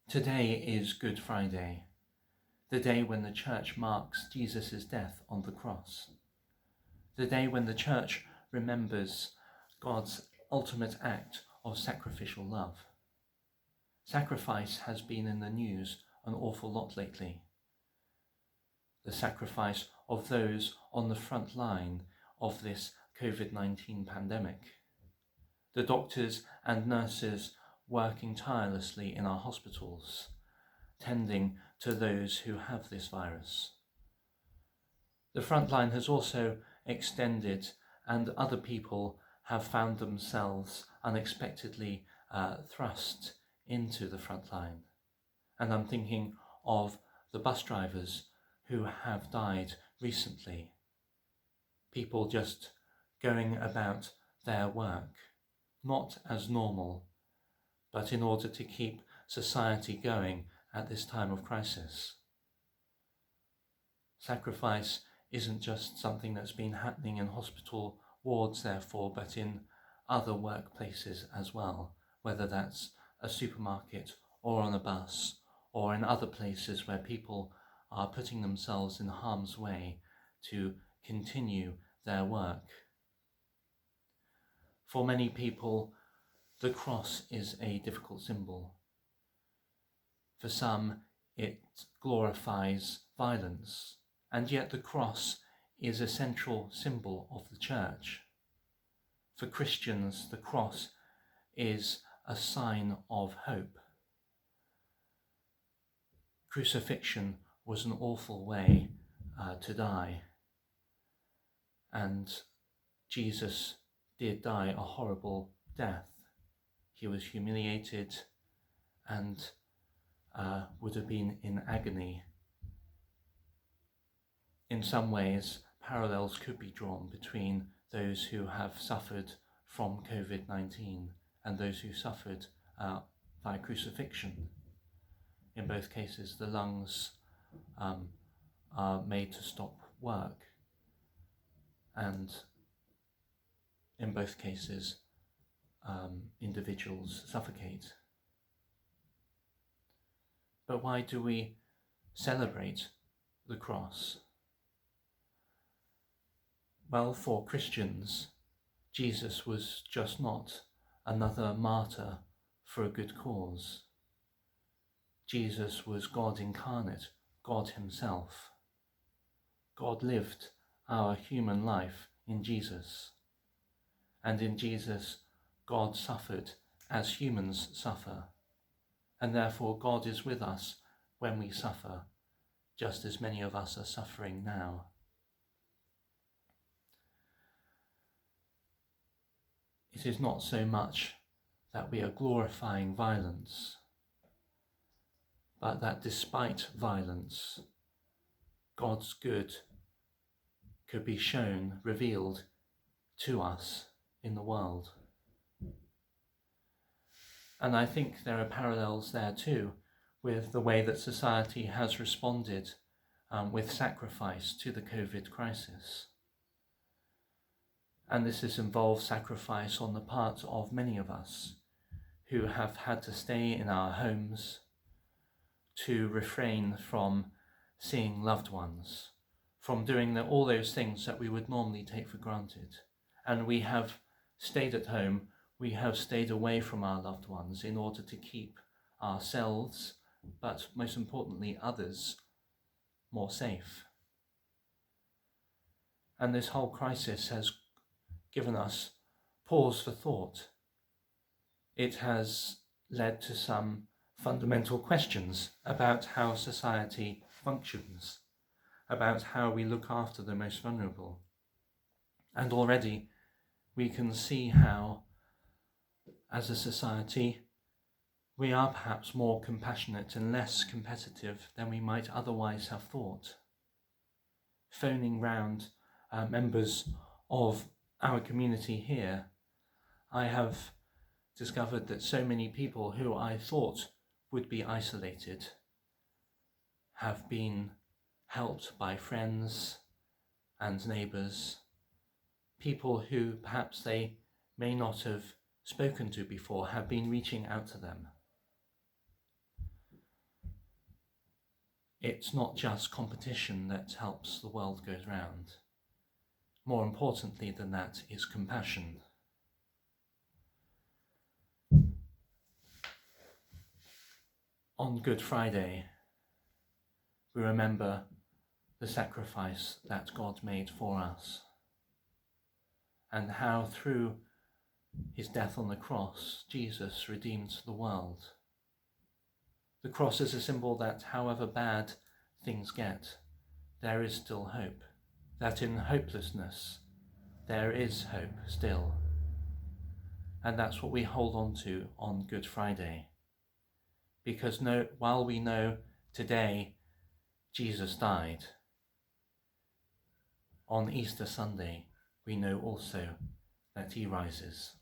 Today is Good Friday, the day when the Church marks Jesus' death on the cross, the day when the Church remembers God's ultimate act of sacrificial love. Sacrifice has been in the news an awful lot lately. The sacrifice of those on the front line of this COVID-19 pandemic. The doctors and nurses working tirelessly in our hospitals, tending to those who have this virus. The front line has also extended, and other people have found themselves unexpectedly thrust into the front line. And I'm thinking of the bus drivers who have died recently. People just going about their work, not as normal, but in order to keep society going at this time of crisis. Sacrifice isn't just something that's been happening in hospital wards, therefore, but in other workplaces as well, whether that's a supermarket or on a bus or in other places where people are putting themselves in harm's way to continue their work. For many people, the cross is a difficult symbol. For some, it glorifies violence, and yet the cross is a central symbol of the Church. For Christians, the cross is a sign of hope. Crucifixion was an awful way to die, and Jesus did die a horrible death. He was humiliated and would have been in agony. In some ways, parallels could be drawn between those who have suffered from COVID-19 and those who suffered by crucifixion. In both cases, the lungs are made to stop work, and in both cases, individuals suffocate. But why do we celebrate the cross? Well, for Christians, Jesus was just not another martyr for a good cause. Jesus was God incarnate, God himself. God lived our human life in Jesus. And in Jesus, God suffered as humans suffer. And therefore God is with us when we suffer, just as many of us are suffering now. It is not so much that we are glorifying violence, but that despite violence, God's good could be shown, revealed to us in the world. And I think there are parallels there too with the way that society has responded with sacrifice to the COVID crisis. And this has involved sacrifice on the part of many of us who have had to stay in our homes to refrain from seeing loved ones, from doing all those things that we would normally take for granted. And we have stayed at home, we have stayed away from our loved ones in order to keep ourselves, but most importantly others, more safe. And this whole crisis has given us pause for thought. It has led to some fundamental questions about how society functions, about how we look after the most vulnerable. And already we can see how, as a society, we are perhaps more compassionate and less competitive than we might otherwise have thought. Phoning round members of our community here, I have discovered that so many people who I thought would be isolated have been helped by friends and neighbours, people who perhaps they may not have spoken to before have been reaching out to them. it's not just competition that helps the world go round. More importantly than that is compassion. On Good Friday, we remember the sacrifice that God made for us, and how through his death on the cross, Jesus redeemed the world. The cross is a symbol that however bad things get, there is still hope, that in hopelessness, there is hope still. And that's what we hold on to on Good Friday. Because while we know today Jesus died, on Easter Sunday we know also that he rises.